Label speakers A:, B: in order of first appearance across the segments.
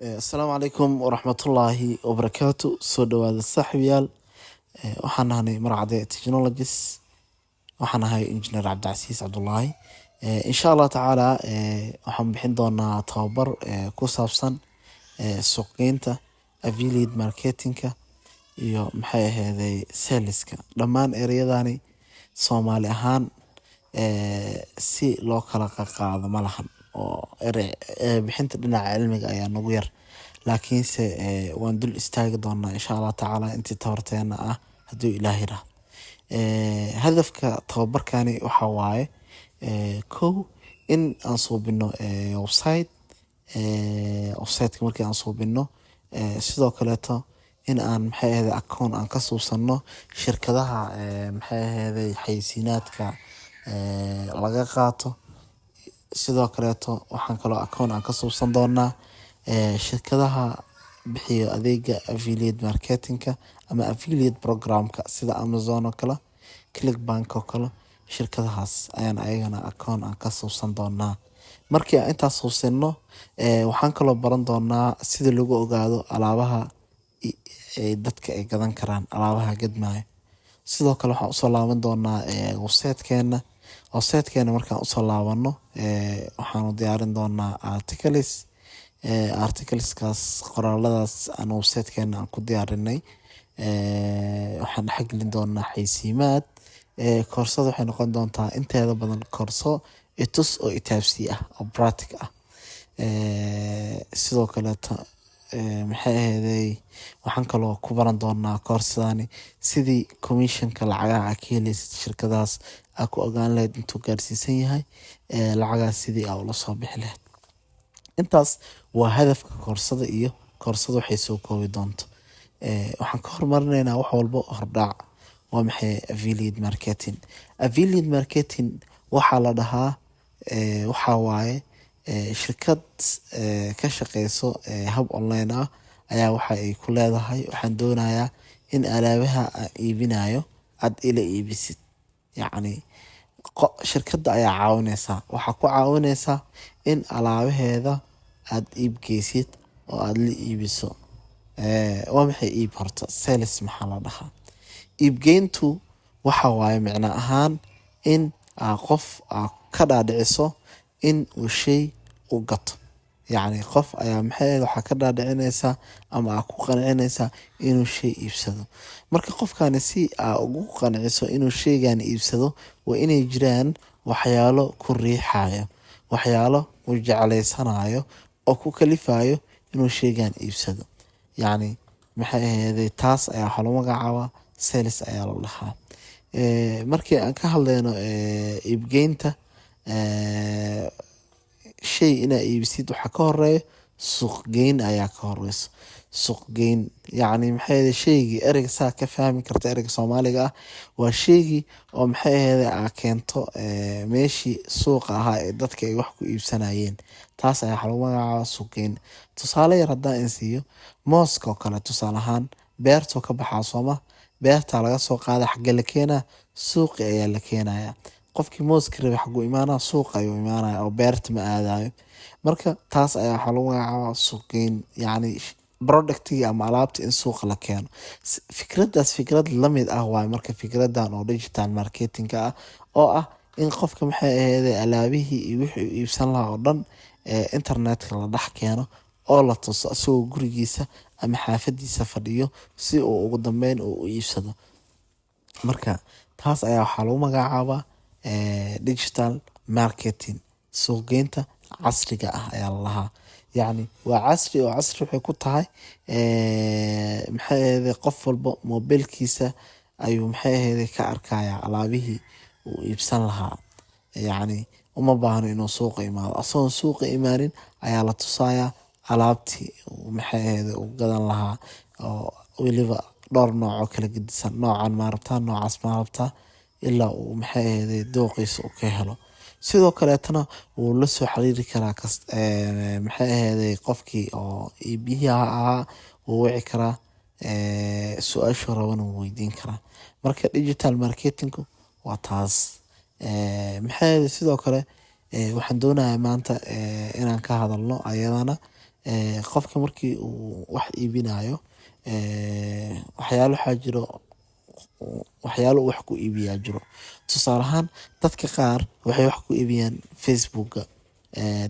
A: السلام عليكم ورحمة الله وبركاته. سو دواada saaxiibayaal, waxaan ahay Marcade Technologies, waxaan ahay Engineer Cabdicasiis Cabdullaahi. Insha Allah tacaala waxaan bixin doonaa tababar ku saabsan suuqgeynta, affiliate marketingka iyo maxay ahaydey saleska. Dhammaan ereyadani Soomaali ahaan si loo kala qaado ma lahan oo bixinta dhinaca cilmiga ayaa nagu yar, laakiinse waan dul istaagi doonaa insha Allah tacaala intii tabarteena ah hadduu ilaahay raaho. Hadafka tababarkani waxa waaye kow in aan suubino website markii aan suubino, sidoo kaleeto in aan maxay ahaydey account aan ka suubsano shirkadaha maxay ahaydey xayisiinaadka laga qaato. Sidoo kaleeto waxaan kaloo account aan ka suubsan doonaa shirkadaha bixiyo adeega affiliate marketingka ama affiliate programka sida Amazon oo kale, Clickbank oo kale. Shirkadahaas ayaan ayagana account aan ka suubsan doonaa. Markii aan intaas suubsano, waxaan kaloo baran doonaa sida lagu ogaado alaabaha dadka ay gadan karaan, alaabaha gadmaayo. Sidoo kale waxaan usoo laaban doonaa websitekeena markaan usoo laabano, waxaanu diyaarin doonaa articleskaas qoraaladaas aan websitekeena aan ku diyaarinay. Waxaan dhex gelin doonaa xaysiimaad. Koorsada waxay noqon doontaa inteeda badan koorso itus oo itaabsi ah oo practical ah. Sidoo kaleeto maxay ahaydey waxaan kaloo ku baran doonaa koorsadani sidii commissionka lacagaha aad ka helaysid shirkadahaas aad ku ogaan lahayd intuu gaarsiisan yahay, lacagaas sidii aad ula soo bixi lahayd. Intaas waa hadafka koorsada iyo koorsada waxay soo koobi doonto. Waxaan ka hormarinaynaa wax walbo hordhac. Waa maxay affiliate marketing? Affiliate marketing waxaa la dhahaa waxaa waaye shirkad ka shaqeyso hab online ah ayaa waxa ay ku leedahay waxaan doonayaa in alaabaha aan iibinayo aad ila iibisid. Yacni shirkadda ayaa caawineysaa, waxaa ku caawineysaa in alaabaheeda aad iib geysid oo aad la iibiso. Waa maxay iib horta? Sales maxaa la dhahaa? Iibgeyntu waxa waaye micno ahaan in qof ka dhaadhiciso in uu shay u gato. Yacni qof ayaa maxay ahayd waxaa ka dhaadhicineysaa ama aad ku qancineysaa inuu shay iibsado. Marka qofkani si aad ugu qanciso inuu shaygan iibsado, waa inay jiraan waxyaalo ku riixayo, waxyaalo uu jecleysanayo oo ku kalifayo inuu shaygan iibsado. Yacni maxay ahaydey taas ayaa waxa lagu magacaabaa sales ayaa la dhahaa. Markii aan ka hadlayno iibgeynta, shay inaad iibisid waxaa ka horeeyo suuqgeyn ayaa ka horeyso. Suuqgeyn yacni maxay ahaydey shaygii ereyga saa ka fahmi karta ereyga Soomaaliga ah waa shaygii oo maxay ahaydey aad keento meeshii suuqa ahaa ee dadka ay wax ku iibsanayeen. Taas ayaa waxa lagu magacaabaa suuqgeyn. Tusaale yar haddaan in siiyo, mooska oo kale tusaale ahaan beertoo ka baxaa sooma, beerta laga soo qaada xagga la keenaa, suuqi ayaa la keenayaa. Qofkii mooska rabay xaguu imaanaa, suuqa ayuu imaanaya oo beerta ma aadayo. Marka taas ayaa waxa lagu magacaabaa suuqgeyn. Yacni productiga ama alaabta in suuqa la keeno. Fikraddaas fikrad la mid ah waaye marka fikradan oo digital marketingka ah oo ah in qofka maxay ahaydey alaabihii iyo wixii uu iibsan lahaa oo dhan internetka la dhex keeno oo la tuso asagoo gurigiisa ama xaafadiisa fadhiyo si uu ugu dambeyn u iibsado. Marka taas ayaa waxaa lagu magacaabaa digital marketing. Suuqgeynta casriga ah ayaa la lahaa. Yacni waa casri oo casri waxay ku tahay maxay ahaydey qof walbo mobilkiisa ayuu maxay ahaydey ka arkaya alaabihii uu iibsan lahaa. Yacni uma baahno inuu suuqa imaado. Asagoon suuqa imaanin ayaa la tusayaa alaabtii maxay ahaydey uu gadan lahaa oo weliba dhowr nooc oo kala gedisan. Noocan ma rabtaa, noocaas ma rabtaa, ilaa uu maxay ahaydey dooqiisa uu ka helo. Sidoo kaleetana wuu la soo xiriiri karaa maxay ahaydey qofkii oo iibiyaha ahaa wuu wici karaa, su'aashuu rabana wuu weydiin karaa. Marka digital marketingku waa taas. Maxay ahaydey sidoo kale waxaan doonayaa maanta inaan ka hadalno ayadana qofka markii uu wax iibinayo waxyaalo waxaa jiro waxyaalo uu wax ku iibiyaa jiro. Tusaale ahaan dadka qaar waxay wax ku iibiyaan Facebooka,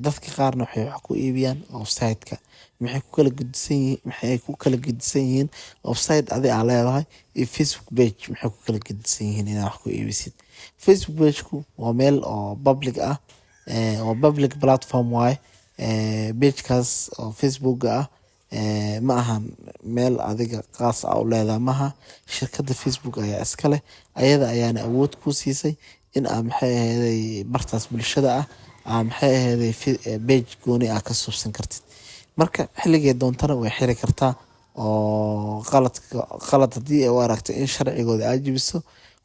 A: dadka qaarna waxay wax ku iibiyaan website-ka. Maxay ku kala gedisan yihiin website adi aa leedahay iyo Facebook page maxay ku kala gedisan yihiin inaad wax ku iibisid. Facebook page-ku waa meel oo public ah, oo public platform waaye. Page-kaas oo Facebook ah ma ahan meel adiga qaas ah u leedahay maaha. Shirkadda Facebook ayaa iska leh, ayada ayaana awood ku siisay in aa maxay ahaydey bartaas bulshada ah maxay ahaydey page gooni ah ka subsan kartid. Marka xilligee doontana way xiri kartaa oo qalad haddii ay u aragto in sharcigooda aad jabiso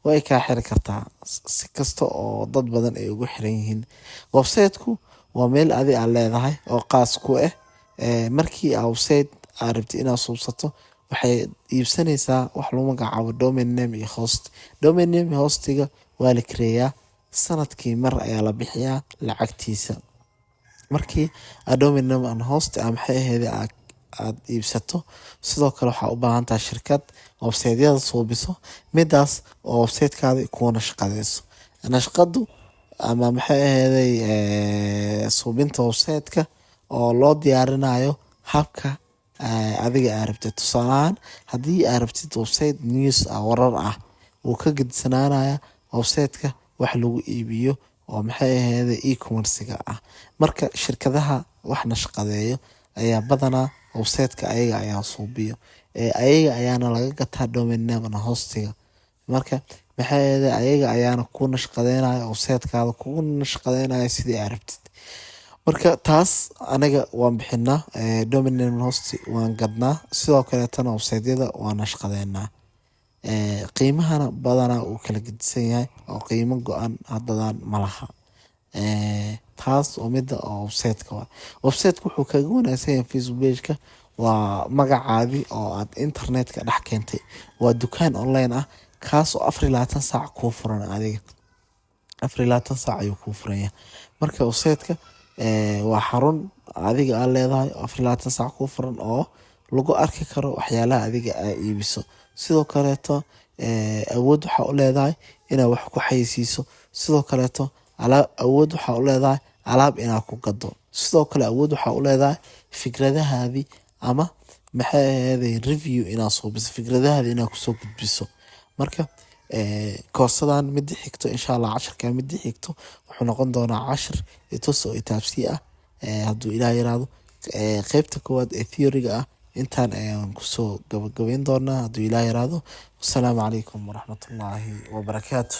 A: way kaa xiri kartaa si kasta oo dad badan ay ugu xiran yihiin. Website-ku waa meel adi aa leedahay oo qaas ku ah. Markii aa website aa rabtid inaad subsato waxay iibsanaysaa wax lagu magacaabo domain name iyo host. Domain name iyo hostiga waa la kireeyaa, sanadkii mar ayaa la bixiyaa lacagtiisa. Markii aad domain name and host maxay ahaydey aad iibsato, sidoo kale waxaa u baahan tahay shirkad website-yada suubiso midaas oo website-kaada kuu nashqadeyso. Nashqadu ama maxay ahaydey suubinta website-ka oo loo diyaarinayo habka adiga aad rabtid. Tusaale ahaan haddii aad rabtid website news ah warar ah wuu ka gedisananaya website-ka wax lagu iibiyo oo maxay ahaydey e-commerce-ga ah. Marka shirkadaha wax nashqadeeyo ayaa badanaa website-ka ayaga ayaa suubiyo, ayaga ayaana laga gataa domain name and hostiga. Marka maxay ahaydey ayaga ayaana kuu nashqadeynayo website-kaada kugu nashqadeynayo sidii aad rabtid. Marka taas anaga waan bixinaa domain name and host waan gadnaa, sidoo kaleetana website-yada waan nashqadeynaa. Qiimahana badanaa uu kala gedisan yahay oo qiimo go'an hadadaan malaha. Taas oo mida oo website-ka waa. Website-ku wuxuu kaga wanaagsan yahay Facebook page-ka waa magacaadi oo aad internet-ka dhex keentay. Waa dukaan online ah kaas oo 24 saac kuu furan adiga. 24 saac ayuu kuu furan yahay. Marka website-ka waa xarun adiga aad leedahay 24 saac kuu furan oo lagu arki karo waxyaalaha adiga aad iibiso. Sidoo kaleeto awood waxaa u leedahay inaad wax ku xayeysiiso. Sidoo kaleeto awood waxaa u leedahay alaab inaad ku gado. Sidoo kale awood waxaa u leedahay fikradahaadii ama maxay ahaydey review inaad suubiso, fikradahaadii inaad kusoo gudbiso. Marka koorsadan midi xigto insha Allah casharka midi xigto wuxuu noqon doonaa cashir itus oo itaabsi ah hadduu Ilaahay yiraahdo. Qaybta koowaad ee theory-ga ah intaan ayaan kusoo gabagabeyn doonaa hadduu Ilaahay yiraahdo. Wassalaamu calaykum waraxmatullaahi wabarakaatuh.